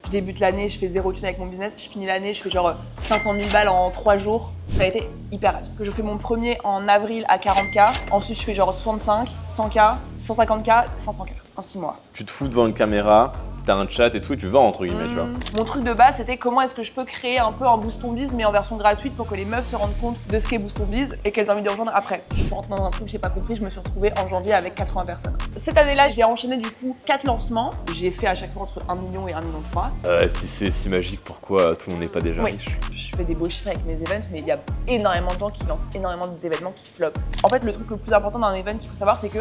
Je débute l'année, je fais 0 thune avec mon business. Je finis l'année, je fais genre 500 000 balles en 3 jours. Ça a été hyper rapide. Je fais mon premier en avril à 40K. Ensuite, je fais genre 65, 100K, 150K, 500K en 6 mois. Tu te fous devant une caméra, t'as un chat et tout, et tu vends entre guillemets, tu vois. Mon truc de base, c'était comment est-ce que je peux créer un peu un Boost Ton Biz, mais en version gratuite pour que les meufs se rendent compte de ce qu'est Boost Ton Biz et qu'elles aient envie de rejoindre après. Je suis rentrée dans un truc que j'ai pas compris, je me suis retrouvée en janvier avec 80 personnes. Cette année-là, j'ai enchaîné du coup 4 lancements. J'ai fait à chaque fois entre 1 million et 1,3 million. Si c'est si magique, pourquoi tout le monde n'est pas déjà Oui. riche? Je fais des beaux chiffres avec mes events, mais il y a énormément de gens qui lancent énormément d'événements qui flopent. En fait, le truc le plus important d'un event qu'il faut savoir, c'est que...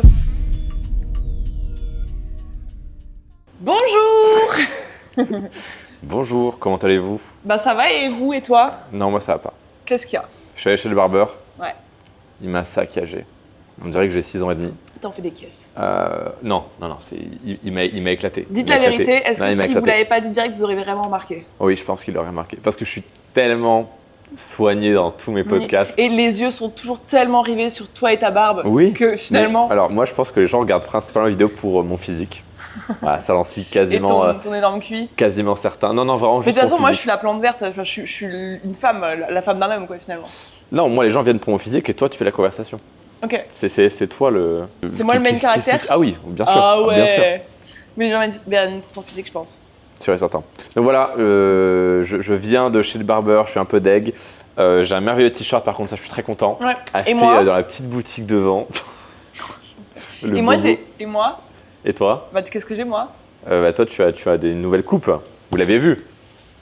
Bonjour. Bonjour, comment allez-vous? Bah ça va, et vous et toi? Non, moi ça va pas. Qu'est-ce qu'il y a? Je suis allé chez le barbeur, Ouais. il m'a saccagé. On dirait que j'ai 6 ans et demi. T'en fais des caisses. Non, il m'a éclaté. Dites Il m'a la éclaté. vérité, est-ce Non, que il m'a si vous éclaté. l'avez pas dit direct, vous aurez vraiment remarqué? Oui, je pense qu'il l'aurait remarqué. Parce que je suis tellement soigné dans tous mes podcasts. Et les yeux sont toujours tellement rivés sur toi et ta barbe Oui. que finalement... Mais, alors moi je pense que les gens regardent principalement la vidéo pour mon physique. Voilà, ça j'en suis Et quasiment, ton énorme cuit. quasiment certain. Non, vraiment Mais de juste toute façon, mon moi je physique. suis la plante verte, je suis une femme, la femme d'un homme quoi finalement. Non, moi les gens viennent pour mon physique et toi tu fais la conversation. Ok. C'est toi le... C'est moi le main caractère. Ah oui, bien sûr. Ah ouais. Bien sûr. Mais les gens viennent pour ton physique je pense. Sûr et certain. Donc voilà, je viens de chez le barbeur, je suis un peu deg. J'ai un merveilleux t-shirt par contre, ça je suis très content. Ouais. Acheté Et moi dans la petite boutique devant. Le Et moi bobo. Et moi Et toi? Bah qu'est-ce que j'ai moi? Toi tu as des nouvelles coupes. Vous l'avez vu?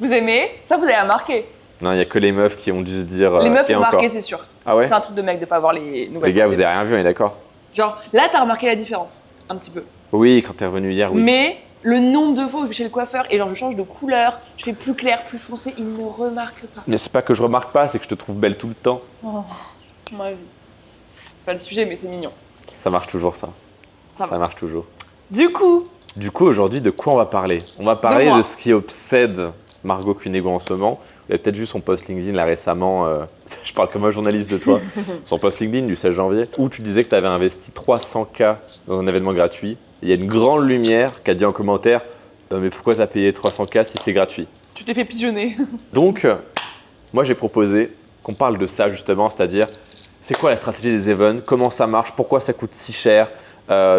Vous aimez? Ça vous avez remarqué? Non, il n'y a que les meufs qui ont dû se dire. Les meufs et ont encore. remarqué c'est sûr. Ah ouais? C'est un truc de mec de pas avoir les nouvelles. Les gars, vous coupes. avez rien vu, on est d'accord? Genre là t'as remarqué la différence, un petit peu. Oui, quand t'es revenu hier, oui. Mais le nombre de fois où je vais chez le coiffeur et genre je change de couleur, je fais plus clair, plus foncé, il ne remarque pas. Mais c'est pas que je remarque pas, c'est que je te trouve belle tout le temps. Oh, ma vie. C'est pas le sujet, mais c'est mignon. Ça marche toujours, ça. Ça va. Ça marche toujours. Du coup, Aujourd'hui, de quoi on va parler? On va parler moi. de ce qui obsède Margot Cunégo en ce moment. Vous avez peut-être vu son post LinkedIn là récemment, je parle comme un journaliste de toi, son post LinkedIn du 16 janvier, où tu disais que tu avais investi 300K dans un événement gratuit. Il y a une grande lumière qui a dit en commentaire mais pourquoi tu as payé 300K si c'est gratuit? tu t'es fait pigeonner. Donc, moi j'ai proposé qu'on parle de ça justement, c'est-à-dire c'est quoi la stratégie des events, comment ça marche, pourquoi ça coûte si cher.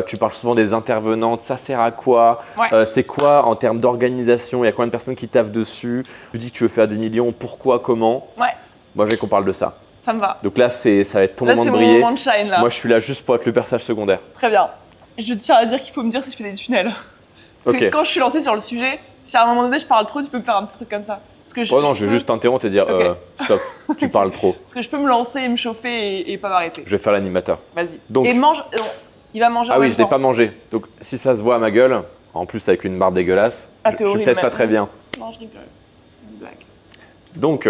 Tu parles souvent des intervenantes, ça sert à quoi? Ouais. C'est quoi en termes d'organisation? Il y a combien de personnes qui taffent dessus? Tu dis que tu veux faire des millions, pourquoi, comment? Ouais, Moi, je veux qu'on parle de ça. ça me va. Donc là, ça va être ton Là, moment c'est de mon briller. moment de shine là. Moi, je suis là juste pour être le personnage secondaire. Très bien. Je tiens à dire qu'il faut me dire si je fais des tunnels. Parce que Ok. quand je suis lancée sur le sujet, si à un moment donné je parle trop, tu peux me faire un petit truc comme ça. Parce que Oh non, je vais juste t'interrompre et dire Ok. stop, tu parles trop. Parce que je peux me lancer et me chauffer et pas m'arrêter. Je vais faire l'animateur. Vas-y. Donc- Et mange. Non, il va manger en Ah oui, même je l'ai temps. pas mangé. Donc si ça se voit à ma gueule, en plus avec une barbe dégueulasse, Ah, je t'es suis horrible, peut-être pas même. très bien. Non, je rigole. C'est une blague. Donc,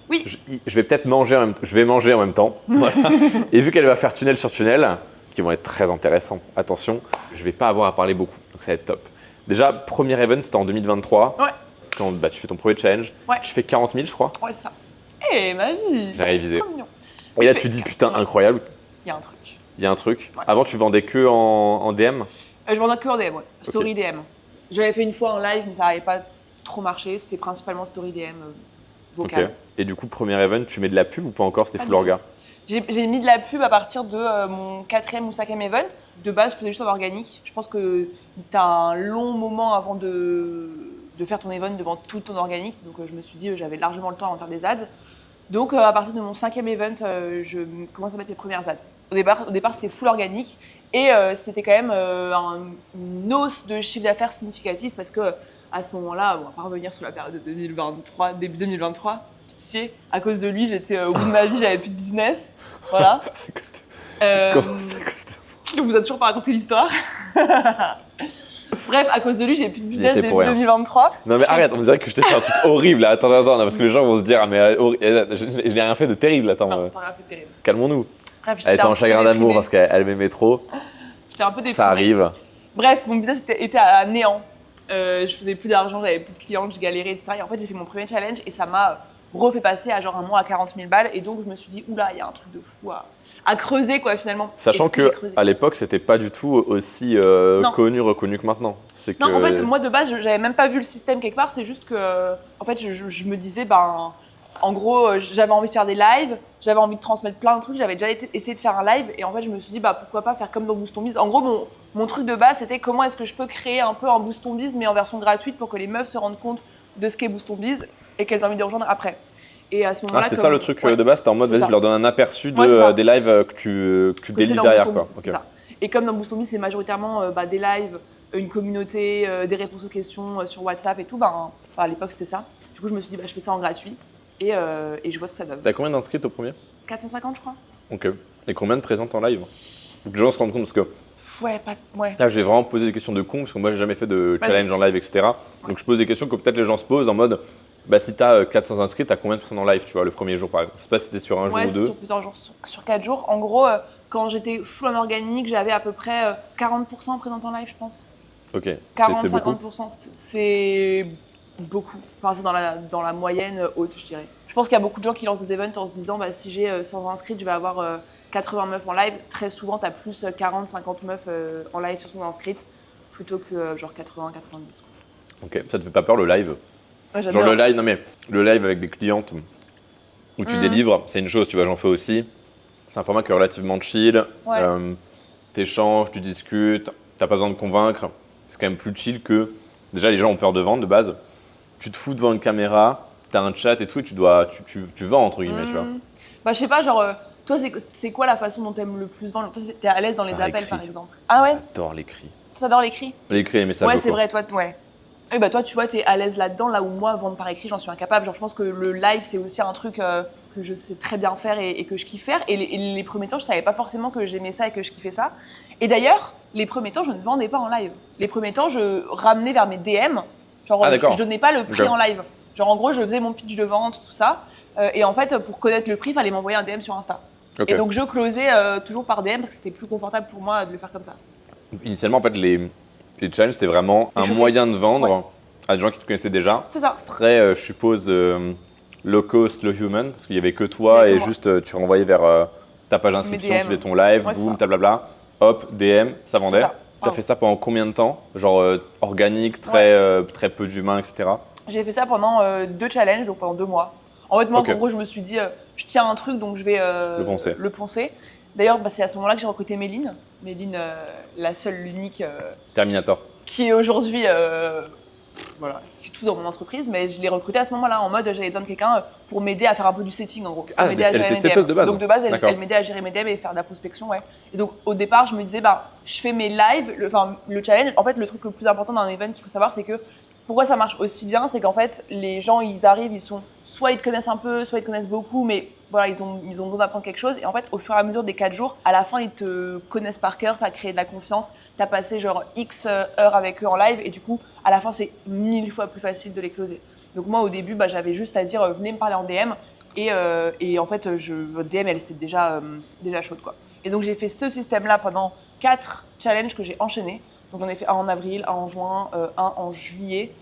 Oui. je vais peut-être manger je vais manger en même temps. Voilà. Et vu qu'elle va faire tunnel sur tunnel, qui vont être très intéressants, attention, je vais pas avoir à parler beaucoup. Donc ça va être top. Déjà, premier event, c'était en 2023. Ouais. Quand tu fais ton premier challenge. Ouais. Je fais 40 000, je crois. Ouais, c'est ça. Eh, ma vie. J'ai révisé. Trop mignon. Et là, Je tu fais- dis putain, incroyable, Il y a un truc. il y a un truc. Ouais. Avant, tu vendais que en DM. Je vendais que en DM, ouais. Story DM. J'avais fait une fois en live, mais ça n'avait pas trop marché. C'était principalement story DM vocal. Ok. Et du coup, premier event, tu mets de la pub ou pas encore? C'était Pas full du orga. J'ai mis de la pub à partir de mon 4e ou 5e event. De base, je faisais juste en organique. Je pense que tu as un long moment avant de faire ton event devant tout ton organique. Donc je me suis dit j'avais largement le temps avant de faire des ads. Donc à partir de mon 5e event, je commence à mettre mes premières ads. Au départ c'était full organique et c'était quand même une hausse de chiffre d'affaires significatif parce que à ce moment-là, on va pas revenir sur la période de 2023, début 2023, pitié. À cause de lui, j'étais au bout de ma vie, j'avais plus de business. Voilà. Comment ça coûte? Je vous ai toujours pas raconté l'histoire. Bref, à cause de lui, j'ai plus de business était début pour rien. 2023. Non mais arrête, on dirait que je t'ai fait un truc horrible là. Attends, non, parce que les gens vont se dire ah mais je n'ai rien fait de terrible. Attends, Non, pas rien fait terrible. calmons-nous. Bref, Elle était un en peu chagrin d'amour déprimée. parce qu'elle m'aimait trop. J'étais un peu déprimée. Ça arrive. Bref, mon business était à néant. Je faisais plus d'argent, j'avais plus de clients, je galérais, etc. Et en fait, j'ai fait mon premier challenge et ça m'a refait passer à genre un mois à 40 000 balles. Et donc, je me suis dit, oula, il y a un truc de fou à creuser, quoi, finalement. Sachant Et puis, j'ai que creusé. à l'époque, c'était pas du tout aussi Non. reconnu que maintenant. C'est Non, que... en fait, moi, de base, j'avais même pas vu le système quelque part. C'est juste que, en fait, je me disais, ben, en gros, j'avais envie de faire des lives, j'avais envie de transmettre plein de trucs. J'avais déjà essayé de faire un live. Et en fait, je me suis dit, bah, pourquoi pas faire comme dans Boost Ton Biz. En gros, mon truc de base, c'était comment est-ce que je peux créer un peu un Boost Ton Biz, mais en version gratuite pour que les meufs se rendent compte de ce qu'est Boost Ton Biz et qu'elles aient envie de rejoindre après. Et à ce Ah, moment-là, c'était ça le truc de base, c'était en mode, c'est vas-y, ça. je leur donne un aperçu Ouais, c'est ça. des lives que tu que je fais délies dans derrière, Boost quoi. Ton Biz, Ok. c'est ça. Et comme dans Boost Ton Biz, c'est majoritairement des lives, une communauté, des réponses aux questions sur WhatsApp et tout, à l'époque c'était ça. Du coup, je me suis dit, je fais ça en gratuit et je vois ce que ça donne. T'as combien d'inscrits au premier? 450, je crois. Ok. Et combien de présentes en live? Faut que les gens se rendent compte, parce que Ouais. là, j'ai vraiment posé des questions de con, parce que moi, j'ai jamais fait de Vas-y. challenge en live, etc. Donc, je pose des questions que peut-être les gens se posent en mode, bah, si t'as 400 inscrits, t'as combien de personnes en live, tu vois, le premier jour, par exemple? Je sais pas si c'était sur un jour Ouais, ou c'était deux. sur plusieurs jours, sur 4 jours. En gros, quand j'étais full en organique, j'avais à peu près 40% présents en live, je pense. Ok. 40, C'est beaucoup. 50%, c'est beaucoup. Enfin, c'est dans la moyenne haute, je dirais. Je pense qu'il y a beaucoup de gens qui lancent des events en se disant, si j'ai 100 inscrits, je vais avoir 80 meufs en live. Très souvent, tu as plus 40, 50 meufs en live sur 100 inscrites, plutôt que genre 80, 90. Quoi. Ok. Ça te fait pas peur le live? Ouais, Genre j'adore. le live, non mais le live avec des clientes où tu délivres, c'est une chose, tu vois, j'en fais aussi. C'est un format qui est relativement chill. Ouais. T'échanges, tu discutes, t'as pas besoin de convaincre. C'est quand même plus chill que. Déjà, les gens ont peur de vendre de base. Tu te fous devant une caméra, t'as un chat et tout, et tu vends entre guillemets, tu vois. Je sais pas, genre, toi, c'est quoi la façon dont t'aimes le plus vendre? Toi, t'es à l'aise dans les Par appels, écrit. par exemple. Ah ouais? J'adore l'écrit. T'adores l'écrit? L'écrit, les messages. Ouais, c'est vocaux. vrai, toi, ouais. Et toi, tu vois, t'es à l'aise là-dedans, là où moi, vendre par écrit, j'en suis incapable. Genre, je pense que le live, c'est aussi un truc que je sais très bien faire et que je kiffe faire. Et les premiers temps, je savais pas forcément que j'aimais ça et que je kiffais ça. Et d'ailleurs, les premiers temps, je ne vendais pas en live. Les premiers temps, je ramenais vers mes DM. Genre, Ah, d'accord. je donnais pas le prix Ok. en live. Genre, en gros, je faisais mon pitch de vente, tout ça. Et en fait, pour connaître le prix, il fallait m'envoyer un DM sur Insta. Ok. Et donc, je closais toujours par DM parce que c'était plus confortable pour moi de le faire comme ça. Initialement, en fait, les challenges, c'était vraiment un Échauffé. moyen de vendre Ouais. à des gens qui te connaissaient déjà. C'est ça. Très, je suppose, low cost, low human, parce qu'il y avait que toi Il y a que et moi. juste tu renvoyais vers ta page d'inscription, Mes tu DM. faisais ton live, Ouais, c'est boum, ça. ta blabla, hop, DM, ça vendait. ça. Tu as Ah. fait ça pendant combien de temps? Genre organique, très peu d'humains, etc. J'ai fait ça pendant 2 challenges, donc pendant 2 mois. En fait, moi, Ok. en gros, je me suis dit, je tiens un truc, donc je vais Le poncer. D'ailleurs, c'est à ce moment-là que j'ai recruté Méline. Méline, la seule, l'unique, Terminator. qui est aujourd'hui, voilà, fait tout dans mon entreprise, mais je l'ai recrutée à ce moment-là, en mode, j'avais besoin de quelqu'un pour m'aider à faire un peu du setting, en gros. Ah, M'aider elle à gérer était mes DM. setteuse de base. Donc de base, D'accord. elle m'aidait à gérer mes DM et faire de la prospection, ouais. Et donc au départ, je me disais, je fais mes lives, le challenge. En fait, le truc le plus important d'un event qu'il faut savoir, c'est que pourquoi ça marche aussi bien, c'est qu'en fait, les gens, ils arrivent, soit ils te connaissent un peu, soit ils te connaissent beaucoup, mais voilà, ils ont besoin d'apprendre quelque chose. Et en fait, au fur et à mesure des 4 jours, à la fin, ils te connaissent par cœur, tu as créé de la confiance, tu as passé genre X heures avec eux en live, et du coup, à la fin, c'est 1000 fois plus facile de les closer. Donc moi, au début, j'avais juste à dire, venez me parler en DM, et en fait, votre DM, elle était déjà chaude, quoi. Et donc, j'ai fait ce système-là pendant 4 challenges que j'ai enchaînés. Donc j'en ai fait un en avril, un en juin, un en juillet.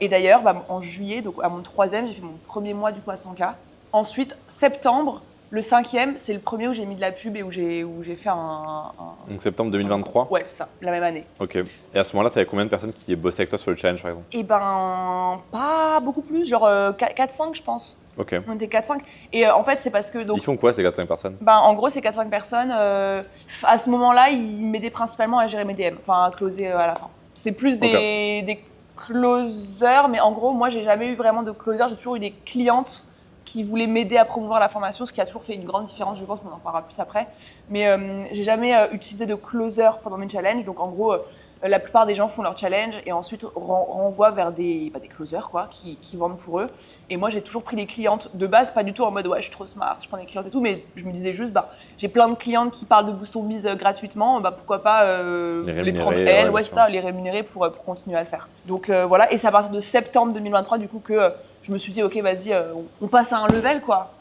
Et d'ailleurs, en juillet, donc à mon 3e, j'ai fait mon premier mois du coup à 100K. Ensuite, septembre, le 5e, c'est le premier où j'ai mis de la pub et où j'ai fait Donc septembre 2023. Ouais, c'est ça, la même année. Ok. Et à ce moment-là, tu avais combien de personnes qui bossaient avec toi sur le challenge, par exemple? Et pas beaucoup plus, genre 4-5 je pense. Ok. On était 4-5. Et en fait, c'est parce que donc, Ils font quoi ces 4-5 personnes? en gros, ces 4-5 personnes, à ce moment-là, ils m'aidaient principalement à gérer mes DM, enfin à closer à la fin. C'était plus des closers, mais en gros, moi, j'ai jamais eu vraiment de closer. J'ai toujours eu des clientes qui voulaient m'aider à promouvoir la formation, ce qui a toujours fait une grande différence, je pense qu'on en parlera plus après. Mais j'ai jamais utilisé de closer pendant mes challenges. Donc en gros, la plupart des gens font leur challenge et ensuite renvoient vers des closers quoi, qui vendent pour eux. Et moi, j'ai toujours pris des clientes de base, pas du tout en mode ouais, je suis trop smart, je prends des clientes et tout, mais je me disais juste, j'ai plein de clientes qui parlent de Boost Ton Biz gratuitement, pourquoi pas les prendre elles, ouais, ça, les rémunérer pour continuer à le faire. Donc voilà, et c'est à partir de septembre 2023 du coup que je me suis dit, ok, vas-y, on passe à un level quoi.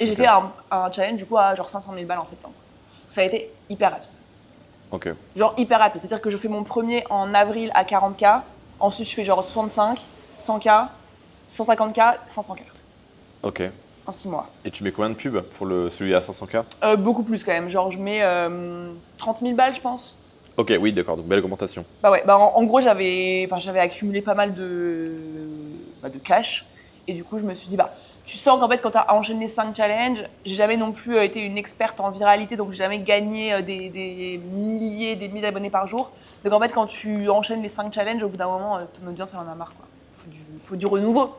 Et j'ai fait un challenge du coup à genre 500 000 balles en septembre. Ça a été hyper rapide. Ok. Genre hyper rapide, c'est-à-dire que je fais mon premier en avril à 40K, ensuite je fais genre 65, 100K, 150K, 500K. Ok. en 6 mois. Et tu mets combien de pubs pour celui à 500K? Beaucoup plus quand même, genre je mets 30 000 balles je pense. Ok, oui, d'accord, donc belle augmentation. Bah ouais, bah en gros j'avais accumulé pas mal de cash et du coup je me suis dit bah tu sens qu'en fait quand tu as enchaîné 5 challenges, j'ai jamais non plus été une experte en viralité donc j'ai jamais gagné des milliers, des milliers d'abonnés par jour. Donc en fait quand tu enchaînes les 5 challenges, au bout d'un moment ton audience elle en a marre quoi. Faut du renouveau.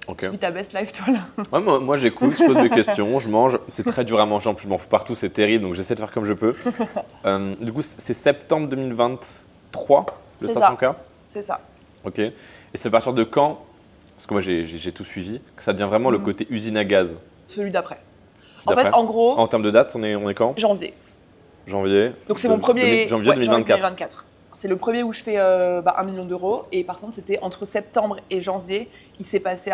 Ok. Tu vis ta best life toi là. Ouais, moi j'écoute, je pose des questions, je mange. C'est très dur à manger, en plus je m'en fous partout, c'est terrible, donc j'essaie de faire comme je peux. Du coup, c'est septembre 2023, le C'est 500K? C'est ça. Ok. Et c'est à partir de quand, parce que moi j'ai tout suivi, que ça devient vraiment le côté usine à gaz? Celui d'après. En D'après fait en gros, En termes de date, on est quand? janvier. Janvier. Donc c'est mon premier. Janvier 2024. 2024. C'est le premier où je fais 1 million d'euros. Et par contre, c'était entre septembre et janvier. Il s'est passé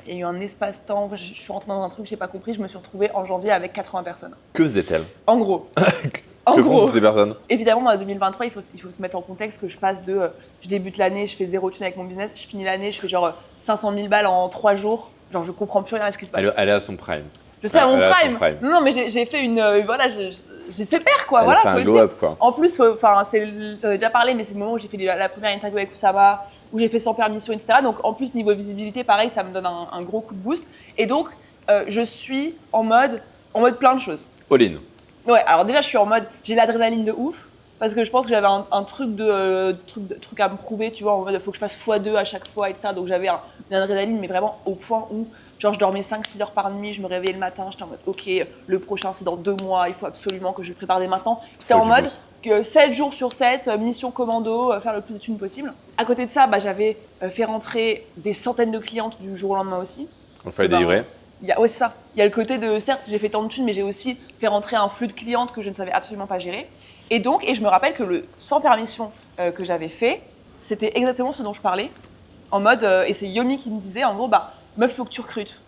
il y a eu un espace-temps. Je suis rentrée dans un truc que j'ai pas compris. Je me suis retrouvée en janvier avec 80 personnes. Que faisait-elle? En gros. Que font toutes ces personnes? Évidemment, en 2023, il faut se mettre en contexte que je passe de. Je débute l'année, je fais 0 thune avec mon business. Je finis l'année, je fais genre 500 000 balles en 3 jours. Genre, je comprends plus rien à ce qui se passe. Elle est à son prime. Je sais, à mon Elle est à son prime. prime. Non, mais j'ai fait une. Voilà, j'ai séparé quoi. Elle Voilà, fait faut un le glow dire. up quoi. En plus, j'en ai déjà parlé, mais c'est le moment où j'ai fait la première interview avec Oussama, où j'ai fait sans permission, etc. Donc en plus, niveau visibilité, pareil, ça me donne un gros coup de boost. Et donc, je suis en mode plein de choses. All in. Ouais, alors déjà, je suis en mode, j'ai l'adrénaline de ouf, parce que je pense que j'avais un truc à me prouver, tu vois, en mode, il faut que je fasse x2 à chaque fois, etc. Donc j'avais une adrénaline, mais vraiment au point où, genre, je dormais 5-6 heures par nuit, je me réveillais le matin, j'étais en mode, ok, le prochain c'est dans 2 mois, il faut absolument que je le prépare dès maintenant. J'étais en mode que 7 jours sur 7, mission commando, faire le plus de thunes possible. À côté de ça, j'avais fait rentrer des centaines de clientes du jour au lendemain aussi. On fallait délivrer. Ouais, c'est ça. Il y a le côté de, certes, j'ai fait tant de thunes, mais j'ai aussi fait rentrer un flux de clientes que je ne savais absolument pas gérer. Et je me rappelle que le sans permission que j'avais fait, c'était exactement ce dont je parlais. En mode, et c'est Yomi qui me disait, en gros, meuf, faut que tu recrutes.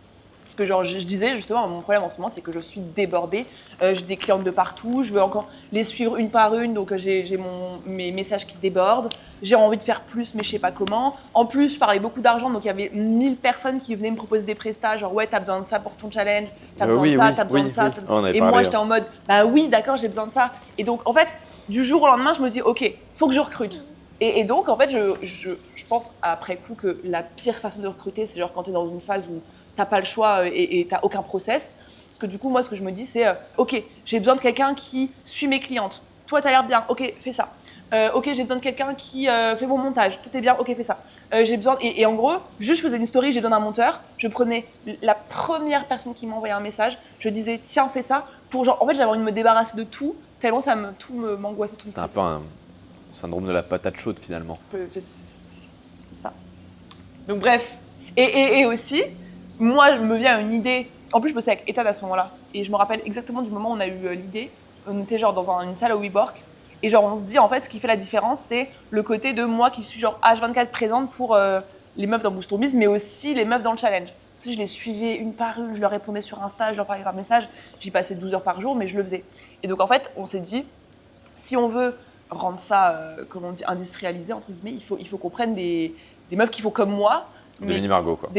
Parce que genre, je disais justement, mon problème en ce moment, c'est que je suis débordée. J'ai des clientes de partout, je veux encore les suivre une par une, donc j'ai mes messages qui débordent. J'ai envie de faire plus, mais je sais pas comment. En plus, je parlais beaucoup d'argent, donc il y avait 1000 personnes qui venaient me proposer des prestats, genre ouais, t'as besoin de ça pour ton challenge, t'as besoin de ça, t'as besoin de ça. Et moi, j'étais en mode, bah oui, d'accord, j'ai besoin de ça. Et donc, en fait, du jour au lendemain, je me dis, ok, faut que je recrute. Et donc, en fait, je pense après coup que la pire façon de recruter, c'est genre quand t'es dans une phase où t'as pas le choix et t'as aucun process. Parce que du coup, moi, ce que je me dis, c'est ok, j'ai besoin de quelqu'un qui suit mes clientes. Toi, t'as l'air bien, ok, fais ça. Ok, j'ai besoin de quelqu'un qui fait mon montage. Toi, t'es bien, ok, fais ça. J'ai besoin. Et en gros, juste je faisais une story, j'ai besoin d'un monteur. Je prenais la première personne qui m'envoyait un message. Je disais, tiens, fais ça. Pour genre, en fait, j'avais envie de me débarrasser de tout, tellement tout m'angoissait. C'est un peu un syndrome de la patate chaude finalement. C'est ça. Donc, bref. Et aussi, moi, me vient une idée. En plus, je bossais avec Ethan à ce moment-là. Et je me rappelle exactement du moment où on a eu l'idée. On était genre dans une salle au WeWork. Et genre, on se dit, en fait, ce qui fait la différence, c'est le côté de moi qui suis genre H24 présente pour les meufs dans Boost Ton Biz, mais aussi les meufs dans le challenge. Si je les suivais une par une, je leur répondais sur Insta, je leur parlais par message. J'y passais 12 heures par jour, mais je le faisais. Et donc, en fait, on s'est dit, si on veut rendre ça, comment on dit, industrialisé, entre guillemets, il faut qu'on prenne des meufs qui font comme moi. Des mini-Margot quoi.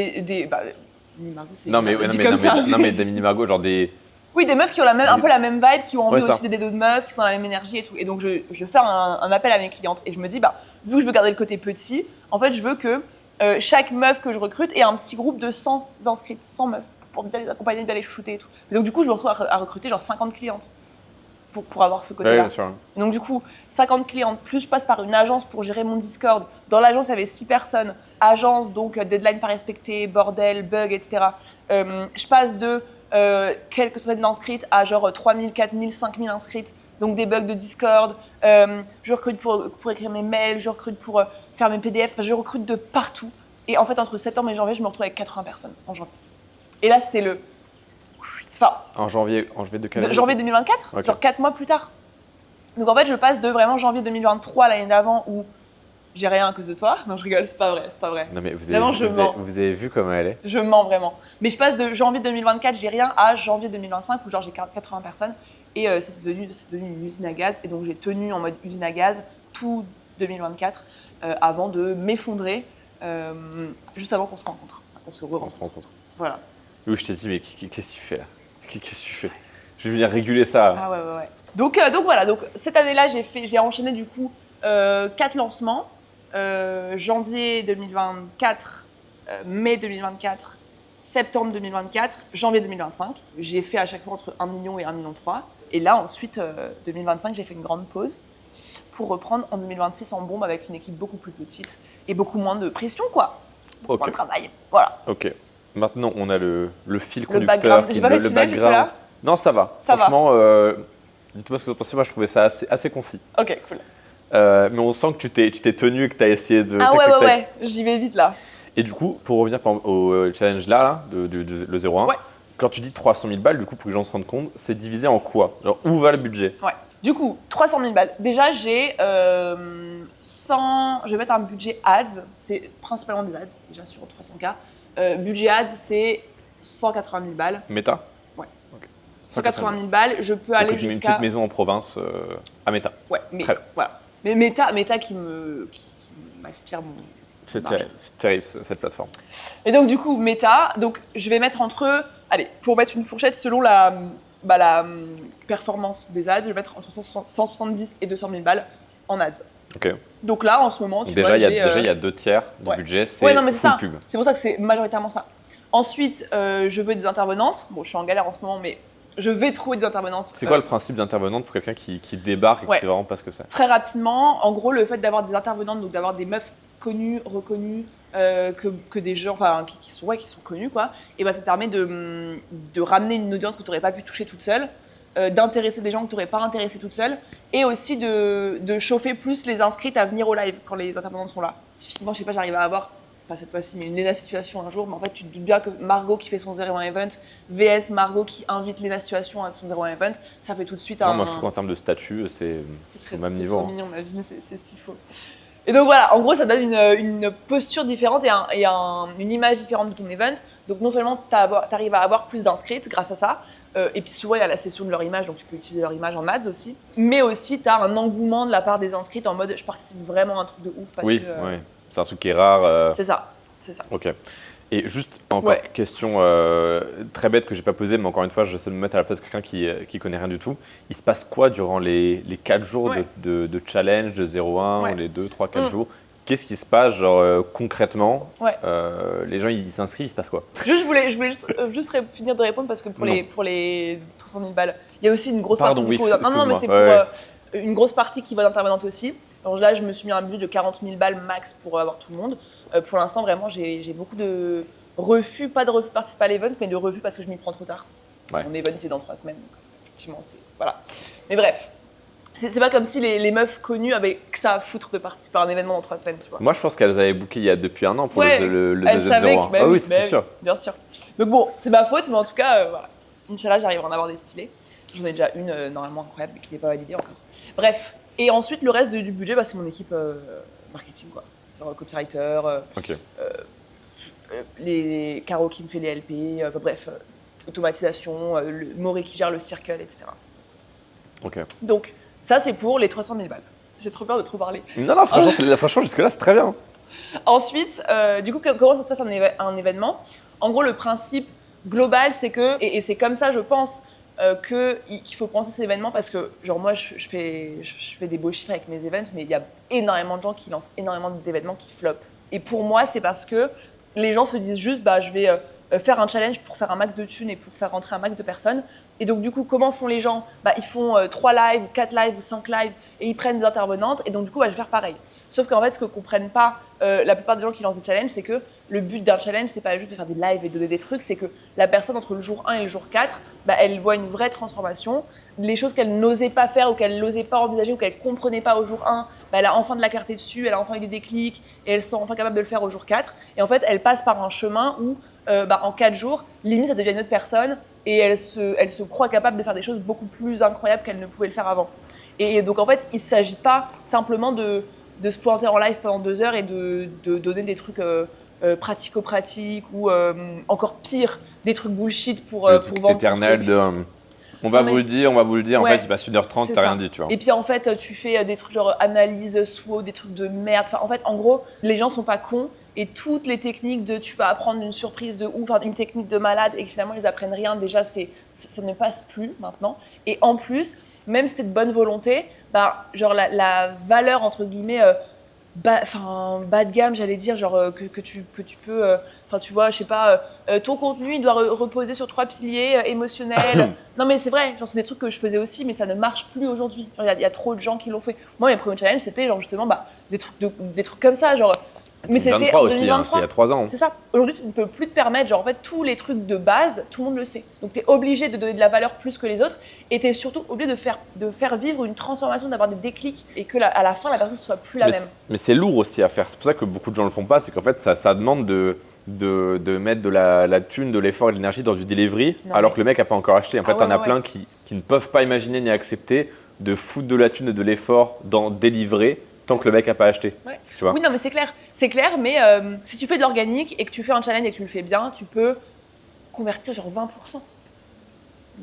Mini Margot, c'est non mais des mini-Margot, genre des. Oui, des meufs qui ont un peu la même vibe, qui ont envie aussi d'aider d'autres meufs, qui sont dans la même énergie et tout. Et donc, je fais un appel à mes clientes. Et je me dis, vu que je veux garder le côté petit, en fait, je veux que chaque meuf que je recrute ait un petit groupe de 100 inscrites, 100 meufs, pour bien les accompagner, bien les shooter et tout. Et donc, du coup, je me retrouve à recruter genre 50 clientes pour avoir ce côté-là. Ouais, bien sûr. Et donc, du coup, 50 clientes, plus je passe par une agence pour gérer mon Discord. Dans l'agence, il y avait 6 personnes. Agence, donc deadline pas respecté, bordel, bug, etc. Je passe de quelques centaines d'inscrites à genre 3000, 4000, 5000 inscrites. Donc des bugs de Discord. Je recrute pour écrire mes mails, je recrute pour faire mes PDF. Enfin, je recrute de partout. Et en fait, entre septembre et janvier, je me retrouve avec 80 personnes en janvier. Et là, c'était En janvier de quelle année? Janvier 2024, okay. Genre 4 mois plus tard. Donc en fait, je passe de vraiment janvier 2023, l'année d'avant, où j'ai rien à cause de toi. Non, je rigole, c'est pas vrai. Non mais vous avez vu comment elle est. Je mens vraiment. Mais je passe de janvier 2024, j'ai rien, à janvier 2025, où genre j'ai 80 personnes. Et c'est devenu une usine à gaz. Et donc j'ai tenu en mode usine à gaz tout 2024, avant de m'effondrer, juste avant qu'on se rencontre. Qu'on se re-rencontre. Voilà. Où je t'ai dit, mais qu'est-ce que tu fais là? Qu'est-ce que tu fais? Je vais venir réguler ça. Ah ouais. Donc voilà, donc cette année-là, j'ai enchaîné du coup 4 lancements. Janvier 2024, mai 2024, septembre 2024, janvier 2025. J'ai fait à chaque fois entre 1 million et 1,3 million. Et là, ensuite, 2025, j'ai fait une grande pause pour reprendre en 2026 en bombe avec une équipe beaucoup plus petite et beaucoup moins de pression, quoi. Beaucoup moins de travail. Voilà. Ok. Maintenant, on a le fil Le conducteur. background. J'ai pas fait de tunnel jusque-là. Non, ça va. Ça Franchement, dites-moi ce que vous en pensez. Moi, je trouvais ça assez concis. Ok, cool. Mais on sent que tu t'es tenu et que tu as essayé de. Ah ouais. J'y vais vite là. Et du coup, pour revenir au challenge là, le 0-1, Ouais. quand tu dis 300 000 balles, du coup, pour que les gens se rendent compte, c'est divisé en quoi? Genre, où va le budget? Ouais. Du coup, 300 000 balles. Déjà, j'ai 100. Je vais mettre un budget ads. C'est principalement des ads, déjà sur 300K. Budget ads, c'est 180 000 balles. Méta? Ouais. Ok. 180 000 balles. Je peux aller Une jusqu'à. petite maison en province à Méta. Ouais, mais Très bien. voilà. Mais Meta qui m'aspire mon. C'est marge. terrible, cette plateforme. Et donc, du coup, Meta, donc je vais mettre entre. Allez, pour mettre une fourchette selon la performance des ads, je vais mettre entre 170 et 200 000 balles en ads. Ok. Donc là, en ce moment, tu Déjà, vois, il y a 2 tiers du ouais. budget, c'est Ouais, non, mais c'est full ça. pub. C'est pour ça que c'est majoritairement ça. Ensuite, je veux des intervenantes. Bon, je suis en galère en ce moment, mais je vais trouver des intervenantes. C'est quoi le principe d'intervenante pour quelqu'un qui débarque et qui Ouais. sait vraiment pas ce que c'est? Très rapidement, en gros, le fait d'avoir des intervenantes, donc d'avoir des meufs connues, reconnues, que des gens qui sont connus, quoi, et bah, ça te permet de ramener une audience que tu n'aurais pas pu toucher toute seule, d'intéresser des gens que tu n'aurais pas intéressés toute seule, et aussi de chauffer plus les inscrites à venir au live quand les intervenantes sont là. Typiquement, je sais pas, j'arrive à avoir, pas cette fois-ci, mais une Lena Situation un jour, mais en fait, tu te doutes bien que Margot qui fait son 01 event, VS Margot qui invite Lena Situation à son 01 event, ça fait tout de suite Non, moi je trouve qu'en termes de statut, c'est au même niveau. C'est trop mignon, ma vie, c'est si faux. Et donc voilà, en gros, ça donne une posture différente et une image différente de ton event. Donc non seulement tu arrives à avoir plus d'inscrites grâce à ça, et puis souvent il y a la session de leur image, donc tu peux utiliser leur image en ads aussi, mais aussi tu as un engouement de la part des inscrites en mode je participe vraiment à un truc de ouf. Parce Oui, que, oui. C'est un truc qui est rare. C'est ça. Ok. Et juste encore Ouais. question très bête que j'ai pas posée, mais encore une fois, j'essaie de me mettre à la place de quelqu'un qui connaît rien du tout. Il se passe quoi durant les 4 jours Ouais. de challenge, de 0-1, Ouais. ou les 2, 3, 4 jours? Qu'est-ce qui se passe genre, concrètement? Ouais. Les gens, ils s'inscrivent, il se passe quoi? Je voulais juste finir de répondre parce que pour les 300 000 balles, il y a aussi une grosse Pardon, partie. oui, Non, mais c'est pour ouais. une grosse partie qui va d'intervenante aussi. Alors là, je me suis mis un budget de 40 000 balles max pour avoir tout le monde. Pour l'instant, vraiment, j'ai beaucoup de refus, pas de refus de participer à l'event, mais de refus parce que je m'y prends trop tard. Ouais. Mon event, il est dans 3 semaines. Donc, effectivement, voilà. Mais bref, c'est pas comme si les meufs connues avaient que ça à foutre de participer à un événement dans 3 semaines, tu vois. Moi, je pense qu'elles avaient booké depuis 1 an pour Ouais, le elles deuxième savaient 0-1. que, bah Ah oui, oui, c'était bah sûr. Bien sûr. Donc bon, c'est ma faute, mais en tout cas, voilà. Inch'Allah, j'arrive à en avoir des stylés. J'en ai déjà une normalement incroyable, mais qui n'est pas validée encore. Bref. Et ensuite, le reste du budget, c'est mon équipe marketing, quoi. Genre copywriter, Ok. les Caro qui me fait les LP, automatisation, le Moré qui gère le circle, etc. Ok. Donc, ça, c'est pour les 300 000 balles. J'ai trop peur de trop parler. Non, franchement, jusque-là, c'est très bien. Ensuite, du coup, comment ça se passe un événement? En gros, le principe global, c'est que, et c'est comme ça, je pense, qu'il faut penser ces événements parce que, genre, moi, je fais des beaux chiffres avec mes events, mais il y a énormément de gens qui lancent énormément d'événements qui flopent. Et pour moi, c'est parce que les gens se disent juste, je vais faire un challenge pour faire un max de thunes et pour faire rentrer un max de personnes. Et donc, du coup, comment font les gens? Ils font 3 lives, ou 4 lives, ou 5 lives, et ils prennent des intervenantes. Et donc, du coup, je vais faire pareil. Sauf qu'en fait, ce que comprennent pas la plupart des gens qui lancent des challenges, c'est que le but d'un challenge, c'est pas juste de faire des lives et de donner des trucs, c'est que la personne, entre le jour 1 et le jour 4, elle voit une vraie transformation. Les choses qu'elle n'osait pas faire ou qu'elle n'osait pas envisager ou qu'elle comprenait pas au jour 1, elle a enfin de la clarté dessus, elle a enfin eu des déclics et elle se sent enfin capable de le faire au jour 4. Et en fait, elle passe par un chemin où, en 4 jours, limite, ça devient une autre personne et elle se croit capable de faire des choses beaucoup plus incroyables qu'elle ne pouvait le faire avant. Et donc, en fait, il ne s'agit pas simplement de se pointer en live pendant 2 heures et de donner des trucs pratico-pratiques ou encore pire, des trucs bullshit pour Le truc vendre. éternel de on va vous le dire, en Ouais, fait il passe 1h30, c'est t'as ça. rien dit, tu vois. Et puis en fait, tu fais des trucs genre analyse SWOT, des trucs de merde. Enfin, en fait, en gros, les gens sont pas cons et toutes les techniques de tu vas apprendre une surprise de ouf, enfin, une technique de malade et que finalement ils apprennent rien, déjà ça ne passe plus maintenant. Et en plus, même si t'es de bonne volonté, bah, genre la valeur entre guillemets bas de gamme, j'allais dire, genre que tu peux, enfin tu vois, je sais pas, ton contenu il doit reposer sur 3 piliers émotionnels. Non mais c'est vrai, genre c'est des trucs que je faisais aussi, mais ça ne marche plus aujourd'hui. Il y a trop de gens qui l'ont fait. Moi mes premiers challenges c'était genre justement des trucs comme ça, genre. Mais c'était 2023 en aussi, 2023. c'est il y a 3 ans. C'est ça. Aujourd'hui, tu ne peux plus te permettre, genre en fait, tous les trucs de base, tout le monde le sait. Donc, tu es obligé de donner de la valeur plus que les autres et tu es surtout obligé de faire vivre une transformation, d'avoir des déclics et que à la fin, la personne ne soit plus la même. Mais c'est lourd aussi à faire. C'est pour ça que beaucoup de gens ne le font pas. C'est qu'en fait, ça demande de mettre de la thune, de l'effort et de l'énergie dans du delivery alors que le mec n'a pas encore acheté. En fait, t'en as plein qui ne peuvent pas imaginer ni accepter de foutre de la thune et de l'effort dans délivrer tant que le mec n'a pas acheté. Ouais. Tu vois. Oui, non, mais c'est clair. C'est clair, mais si tu fais de l'organique et que tu fais un challenge et que tu le fais bien, tu peux convertir genre 20%,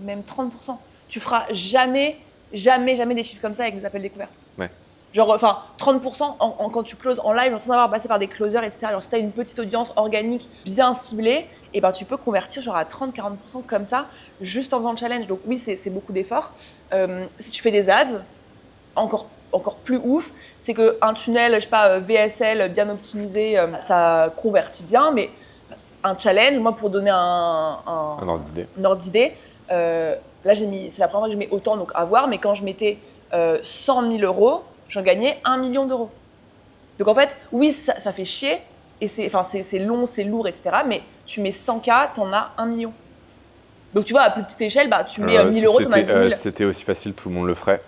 même 30%. Tu feras jamais des chiffres comme ça avec des appels découvertes. Ouais. Genre, enfin, 30% quand tu closes en live, sans avoir passé par des closers, etc. Alors, si tu as une petite audience organique bien ciblée, et ben, tu peux convertir genre à 30-40% comme ça, juste en faisant le challenge. Donc oui, c'est beaucoup d'efforts. Si tu fais des ads, encore plus ouf, c'est qu'un tunnel, je sais pas, VSL bien optimisé, ça convertit bien, mais un challenge, moi pour donner un ordre d'idée, là c'est la première fois que je mets autant, donc à voir, mais quand je mettais 100 000 euros, j'en gagnais 1 million d'euros. Donc en fait, oui, ça fait chier, et c'est long, c'est lourd, etc., mais tu mets 100K, t'en as 1 million. Donc tu vois, à plus petite échelle, bah, tu mets 1000 euros, t'en as 10 000. C'était aussi facile, tout le monde le ferait.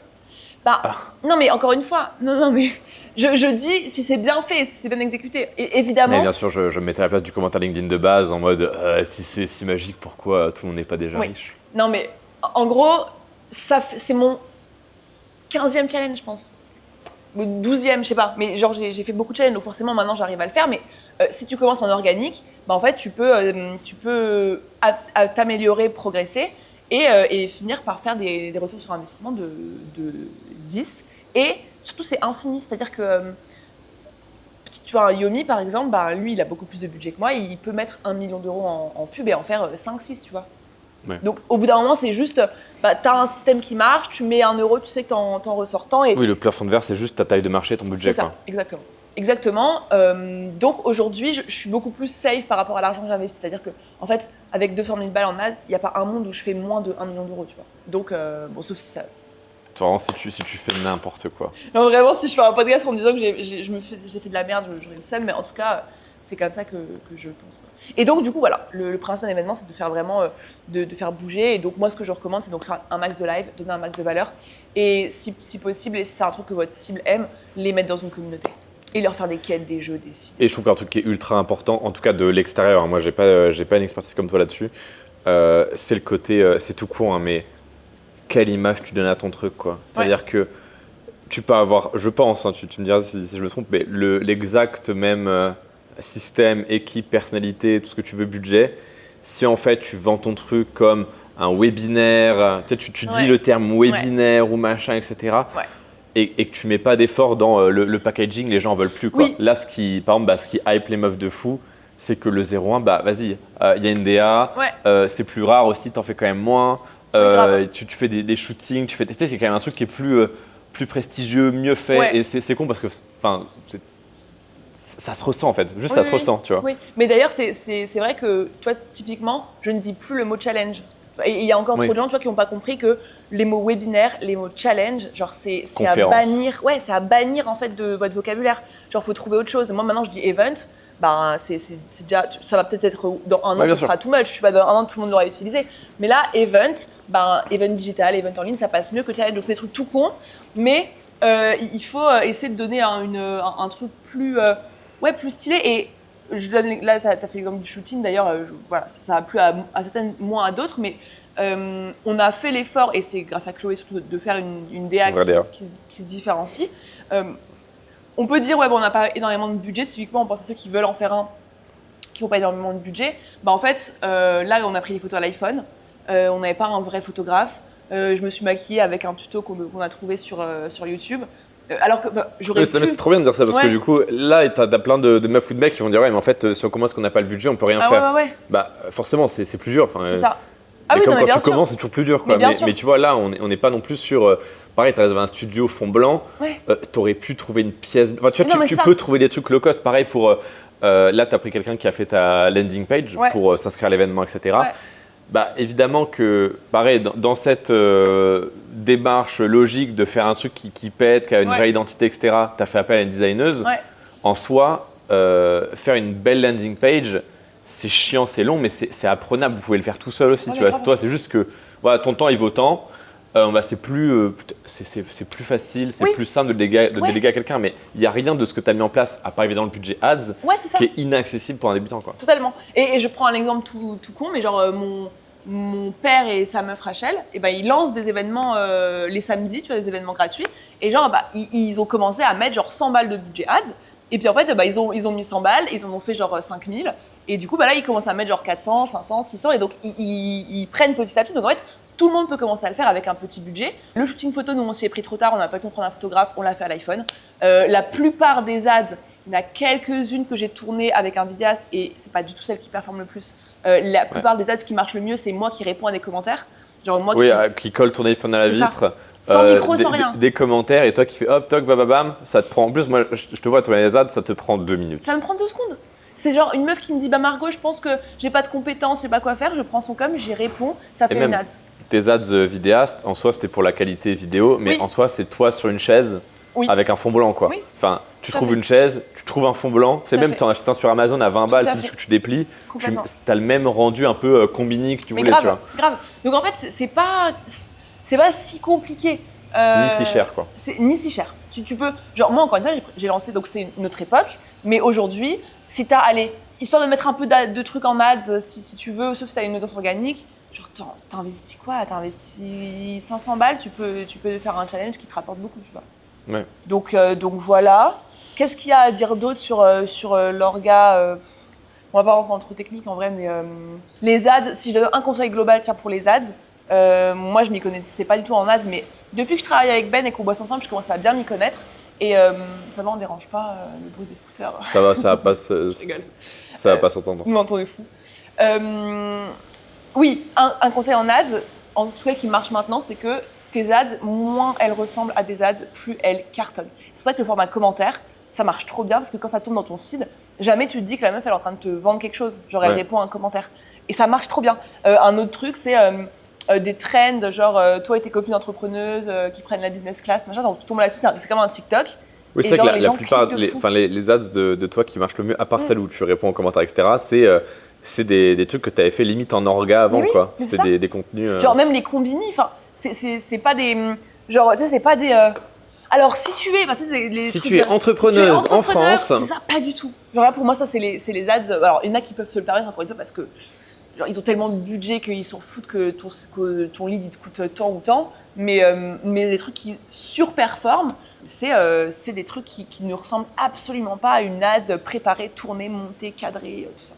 Non mais encore une fois, non mais je dis si c'est bien fait, si c'est bien exécuté. Et évidemment. Mais bien sûr, je me mettais à la place du commentaire LinkedIn de base en mode si c'est si magique, pourquoi tout le monde n'est pas déjà riche? Non mais en gros, c'est mon 15e challenge, je pense. Ou 12e, je sais pas. Mais genre j'ai fait beaucoup de challenges, donc forcément maintenant j'arrive à le faire. Mais si tu commences en organique, bah en fait tu peux t'améliorer, progresser. Et finir par faire des retours sur investissement de 10. Et surtout, c'est infini. C'est-à-dire que, tu vois, un Yomi, par exemple, bah, lui, il a beaucoup plus de budget que moi. Il peut mettre 1 million d'euros en pub et en faire 5-6, tu vois. Ouais. Donc, au bout d'un moment, c'est juste, bah, tu as un système qui marche, tu mets 1 euro, tu sais que t'en ressors tant. Et oui, le plafond de verre, c'est juste ta taille de marché, ton budget. C'est ça, exactement. Exactement. Donc aujourd'hui, je suis beaucoup plus safe par rapport à l'argent que j'investis. C'est-à-dire que, en fait, avec 200 000 balles en ads, il n'y a pas un monde où je fais moins de 1 million d'euros, tu vois. Donc, bon, sauf si ça. Vraiment, si tu fais n'importe quoi. Non, vraiment, si je fais un podcast en disant que j'ai fait de la merde, j'aurais le seum, mais en tout cas, c'est comme ça que je pense, quoi. Et donc, du coup, voilà, le principe d'un événement, c'est de faire vraiment, de faire bouger. Et donc, moi, ce que je recommande, c'est donc faire un max de live, donner un max de valeur. Et si possible, et si c'est un truc que votre cible aime, les mettre dans une communauté. Et leur faire des quêtes, des jeux, des sites. Et je trouve qu'un truc qui est ultra important, en tout cas de l'extérieur, hein, moi j'ai pas une expertise comme toi là-dessus, c'est le côté, c'est tout con, hein, mais quelle image tu donnes à ton truc, quoi. C'est-à-dire que tu peux avoir, je pense, hein, tu me diras si je me trompe, mais l'exact même système, équipe, personnalité, tout ce que tu veux, budget, si en fait tu vends ton truc comme un webinaire, tu dis le terme webinaire ou machin, etc. Ouais. Et que tu mets pas d'effort dans le packaging, les gens en veulent plus, quoi. Oui. Là, par exemple, ce qui hype les meufs de fou, c'est que le 0-1, bah vas-y, il y a une DA, c'est plus rare aussi, t'en fais quand même moins, tu fais des shootings, c'est quand même un truc qui est plus prestigieux, mieux fait, et c'est con parce que ça se ressent en fait, juste ça se ressent, tu vois. Oui, mais d'ailleurs, c'est vrai que, tu vois, typiquement, je ne dis plus le mot challenge. Et il y a encore trop de gens, tu vois, qui n'ont pas compris que les mots webinaire, les mots challenge, genre c'est à bannir, c'est à bannir en fait de votre vocabulaire. Genre faut trouver autre chose. Moi maintenant je dis event, bah c'est déjà, ça va peut-être être dans un an, ce sera too much. Tu vois, dans un an tout le monde l'aura utilisé. Mais là event, event digital, event en ligne, ça passe mieux que challenge. Donc c'est des trucs tout cons, mais il faut essayer de donner un truc plus stylé. Et je donne, là, tu as fait l'exemple du shooting, d'ailleurs, voilà, ça a plu à certaines, moins à d'autres, mais on a fait l'effort, et c'est grâce à Chloé surtout, de faire une DA qui se différencie. On peut dire, on n'a pas énormément de budget, typiquement, on pense à ceux qui veulent en faire un, qui n'ont pas énormément de budget. En fait, là, on a pris des photos à l'iPhone, on n'avait pas un vrai photographe, je me suis maquillée avec un tuto qu'on a trouvé sur YouTube. Alors que j'aurais pu… Mais c'est trop bien de dire ça parce que Ouais. du coup, là, t'as plein de meufs ou de mecs qui vont dire ouais, mais en fait, si on commence qu'on n'a pas le budget, on peut rien Ah faire. ouais. Bah, forcément, c'est plus dur. Enfin, C'est ça. Ah mais oui, comme non, mais quand bien tu sûr. commences, c'est toujours plus dur. Quoi. Mais bien sûr. Mais tu vois, là, on n'est pas non plus sur. Pareil, tu réservé un studio fond blanc. Ouais. T'aurais pu trouver une pièce. Enfin, tu vois, Mais non, tu mais ça. peux trouver des trucs low cost. Pareil pour. Là, tu as pris quelqu'un qui a fait ta landing page Ouais. pour s'inscrire à l'événement, etc. Ouais. Bah, évidemment que, pareil, dans cette démarche logique de faire un truc qui pète, qui a une Ouais. vraie identité, etc., tu as fait appel à une designeuse. Ouais. En soi, faire une belle landing page, c'est chiant, c'est long, mais c'est apprenable. Vous pouvez le faire tout seul aussi. Ouais, Tu mais vois, grave. toi, c'est juste que voilà, ton temps, il vaut tant. Bah, c'est plus facile, c'est Oui. plus simple de déléguer Ouais. à quelqu'un. Mais il n'y a rien de ce que tu as mis en place, à part évidemment le budget ads, Ouais, c'est ça. qui est inaccessible pour un débutant. Quoi. Totalement. Et je prends un exemple tout con, mais genre mon père et sa meuf Rachel, et ben ils lancent des événements les samedis, tu vois, des événements gratuits. Et genre, ils ont commencé à mettre genre 100 balles de budget ads. Et puis en fait, ils ont mis 100 balles, ils en ont fait genre 5000. Et du coup, là, ils commencent à mettre genre 400, 500, 600. Et donc, ils prennent petit à petit. Donc en fait, tout le monde peut commencer à le faire avec un petit budget. Le shooting photo, nous, on s'y est pris trop tard, on n'a pas eu le temps de prendre un photographe, on l'a fait à l'iPhone. La plupart des ads, il y en a quelques-unes que j'ai tournées avec un vidéaste et c'est pas du tout celle qui performe le plus. La plupart des ads qui marchent le mieux, c'est moi qui réponds à des commentaires. Genre moi Oui, qui… qui colle ton téléphone à la C'est ça. vitre. Sans micro, sans rien. Des commentaires et toi qui fais hop, toc, bababam, ça te prend. En plus, moi, je te vois, toi, les ads, ça te prend 2 minutes. Ça me prend 2 secondes. C'est genre une meuf qui me dit Margot, je pense que j'ai pas de compétences, je sais pas quoi faire. Je prends son com, j'y réponds, ça fait même une ad. Tes ads vidéastes, en soi, c'était pour la qualité vidéo, mais Oui. en soi, c'est toi sur une chaise Oui. avec un fond blanc, quoi. Oui. Enfin, tu Tout à trouves fait. une chaise, tu trouves un fond blanc. C'est à même, fait. tu en achètes un sur Amazon à 20 balles, à c'est fait. juste que tu déplies. Tu Complètement. as le même rendu un peu combini que tu Mais voulais, grave, tu vois. grave. Donc en fait, c'est pas si compliqué. Ni si cher, quoi. Ni si cher. Tu peux, genre moi encore une fois, j'ai lancé, donc c'était une autre époque, mais aujourd'hui, si t'as, allez, histoire de mettre un peu de trucs en ads, si tu veux, sauf si t'as une audience organique, genre t'investis quoi? T'investis 500 balles, tu peux faire un challenge qui te rapporte beaucoup, tu vois. Ouais. Donc voilà. Qu'est-ce qu'il y a à dire d'autre sur l'orga On va pas rentrer dans trop technique en vrai, mais les ads, si je donne un conseil global tiens, pour les ads, moi je m'y connaissais pas du tout en ads, mais depuis que je travaille avec Ben et qu'on bosse ensemble, je commence à bien m'y connaître. Et ça va, on dérange pas le bruit des scooters. Ça va pas rigole. ça va pas s'entendre. Vous m'entendez fou. Oui, un conseil en ads, en tout cas qui marche maintenant, c'est que tes ads, moins elles ressemblent à des ads, plus elles cartonnent. C'est pour ça que le format commentaire, ça marche trop bien parce que quand ça tombe dans ton feed, jamais tu te dis que la meuf elle est en train de te vendre quelque chose. Genre elle Ouais. répond à un commentaire. Et ça marche trop bien. Un autre truc, c'est des trends, genre toi et tes copines entrepreneuses qui prennent la business class, machin, donc tu tombes là-dessus, c'est comme un TikTok. Oui, Et c'est vrai genre, que les la gens plupart, cliquent de fou. les ads de toi qui marchent le mieux, à part celles où tu réponds aux commentaires, etc., c'est des trucs que tu avais fait limite en orga avant, Mais oui, quoi. mais C'est ça. des contenus. Genre même les combini, enfin, c'est pas des… Genre, tu sais, c'est pas des… alors, si tu es… tu sais, les Si trucs, tu es entrepreneuse en entrepreneur, France. C'est ça, pas du tout. Genre là, pour moi, ça, c'est les ads… Alors, il y en a qui peuvent se le permettre, encore une fois, parce que genre, ils ont tellement de budget qu'ils s'en foutent que ton lead, il te coûte tant ou tant. Mais les trucs qui surperforment, c'est des trucs qui ne ressemblent absolument pas à une ad préparée, tournée, montée, cadrée, tout ça.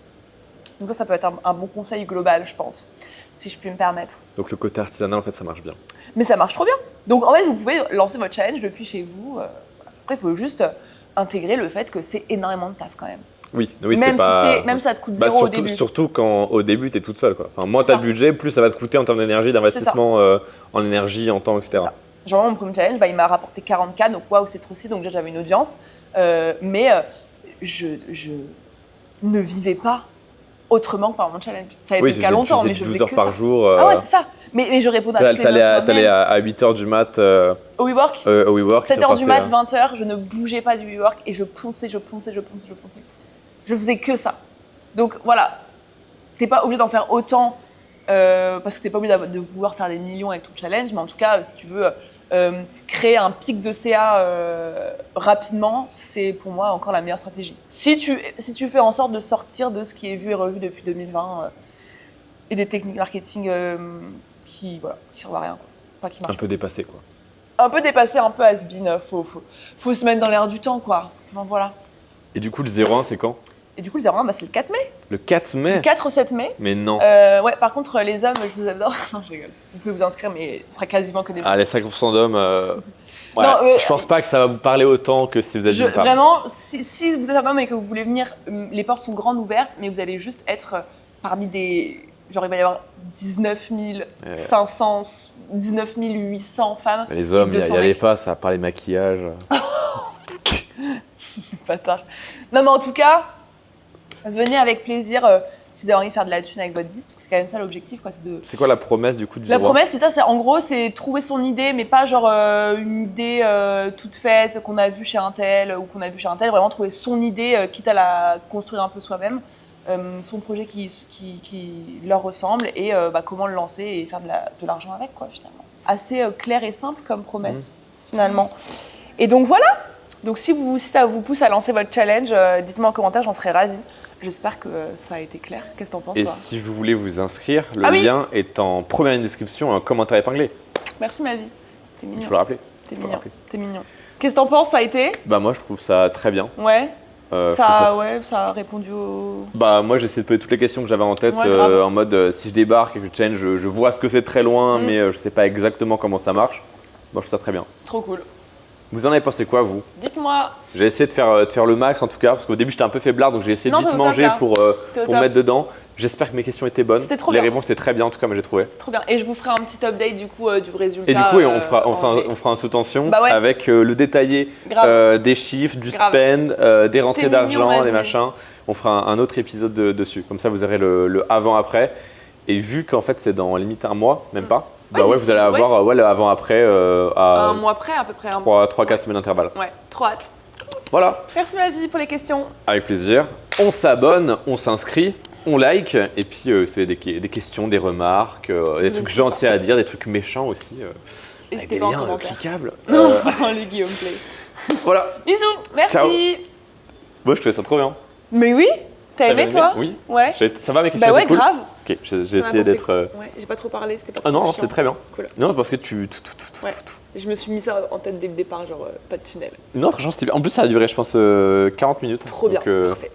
Donc ça peut être un bon conseil global, je pense, si je puis me permettre. Donc le côté artisanal, en fait, ça marche bien. Mais ça marche trop bien. Donc en fait, vous pouvez lancer votre challenge depuis chez vous. Après, il faut juste intégrer le fait que c'est énormément de taf quand même. Oui, Même c'est si pas. même ça te coûte Bah, zéro au surtout, début. surtout quand au début, tu es toute seule, quoi. Enfin, moins tu C'est as ça. de budget, plus ça va te coûter en termes d'énergie, d'investissement en énergie, en temps, etc. C'est ça. Genre mon premier challenge, il m'a rapporté 40K, donc waouh, c'est trop stylé. Donc déjà, j'avais une audience. Mais je ne vivais pas autrement que par mon challenge. Ça a été Oui, le cas longtemps, mais je 12 faisais heures que par ça. jour. Ah ouais, c'est ça. Mais je répondais à toutes les meufs T'allais moi-même. à 8h du mat Au WeWork, au WeWork. 7h du mat, mat. 20h, je ne bougeais pas du WeWork et je ponçais. Je faisais que ça. Donc voilà, t'es pas obligé d'en faire autant parce que t'es pas obligé de vouloir faire des millions avec ton challenge, mais en tout cas, si tu veux créer un pic de CA rapidement, c'est pour moi encore la meilleure stratégie. Si tu fais en sorte de sortir de ce qui est vu et revu depuis 2020 et des techniques marketing qui servent à rien, quoi. Pas qui Un marchent. peu dépassé, quoi. Un peu dépassé, un peu has-been, faut se mettre dans l'air du temps, quoi. Donc voilà. Et du coup, le 0-1, c'est quand Et du coup, le 01, bah, c'est le 4 mai. Le 4 mai. Le 4 au 7 mai. Mais non. Ouais, par contre, les hommes, je vous adore. Non, je rigole. Vous pouvez vous inscrire, mais ce sera quasiment que des Ah, les 5% d'hommes. Ouais, Non, mais- je pense pas que ça va vous parler autant que si vous aviez une femme. Vraiment, si vous êtes un homme et que vous voulez venir, les portes sont grandes ouvertes, mais vous allez juste être parmi des. Genre, il va y avoir 19 500, 19 800 femmes. Les hommes, et 200 y allez mecs. pas, ça va parler maquillage. Bâtard. Non, mais en tout cas, venez avec plaisir si vous avez envie de faire de la thune avec votre business, parce que c'est quand même ça l'objectif, quoi. C'est de. C'est quoi la promesse du coup du La 01? promesse, c'est ça, en gros, c'est trouver son idée, mais pas genre une idée toute faite qu'on a vue chez un tel ou qu'on a vu chez un tel, vraiment trouver son idée, quitte à la construire un peu soi-même, son projet qui leur ressemble et comment le lancer et faire de l'argent avec, quoi, finalement. Assez clair et simple comme promesse, finalement. Et donc voilà, donc si ça vous pousse à lancer votre challenge, dites-moi en commentaire, j'en serais ravie. J'espère que ça a été clair. Qu'est-ce que t'en penses, Et toi? si vous voulez vous inscrire, le Ah oui. lien est en première description, un commentaire épinglé. Merci ma vie, t'es Il mignon. faut le rappeler. T'es Faut le mignon, rappeler. t'es mignon. Qu'est-ce que t'en penses, ça a été? Bah moi je trouve ça très bien. Ouais. Je trouve ça Ça a répondu au. Bah moi j'ai essayé de poser toutes les questions que j'avais en tête Ouais, grave. en mode si je débarque et que je challenge, je vois ce que c'est de très loin mais je sais pas exactement comment ça marche. Moi je trouve ça très bien. Trop cool. Vous en avez pensé quoi vous? Dites-moi. J'ai essayé de faire le max en tout cas parce qu'au début j'étais un peu faiblard donc j'ai essayé de Non, vite t'es au top, manger là. pour T'es au top. mettre dedans. J'espère que mes questions étaient bonnes. C'était trop Les bien. réponses étaient très bien en tout cas moi j'ai trouvé. Trop bien. Et je vous ferai un petit update du coup du résultat. Et du coup on fera en un sous-tension Bah ouais. avec le détaillé Grave. des chiffres, du Grave. spend, des rentrées T'es mignon, d'argent, des vas-y. machins. On fera un autre épisode dessus. Comme ça vous aurez le avant-après. Et vu qu'en fait c'est dans limite un mois, même pas, bah ouais, d'ici- vous allez avoir le avant-après à Un mois près à peu près. 3-4 semaines d'intervalle. Ouais, trop hâte. Voilà, Merci ma vie pour les questions. avec plaisir. On s'abonne, on s'inscrit, on like. Et puis si vous avez des questions, des remarques, des trucs N'hésitez gentils à dire, des trucs méchants aussi. Avec N'hésitez des pas en liens commentaire. cliquables. Non, les Guillaume Play. Voilà, Bisous, merci. Ciao. moi je trouvais ça trop bien. Mais oui, t'as T'as aimé aimé toi? Oui. Ouais. Ça va mes questions Bah ouais, étaient cool. grave. Ok, j'ai T'en as essayé pensé d'être. quoi Ouais, j'ai pas trop parlé, c'était pas trop Ah non, chiant. c'était très bien. Cool. Non, parce que tu. Ouais. Je me suis mis ça en tête dès le départ, genre pas de tunnel. Non, franchement, c'était bien. En plus, ça a duré, je pense, 40 minutes. Trop bien, Donc, parfait.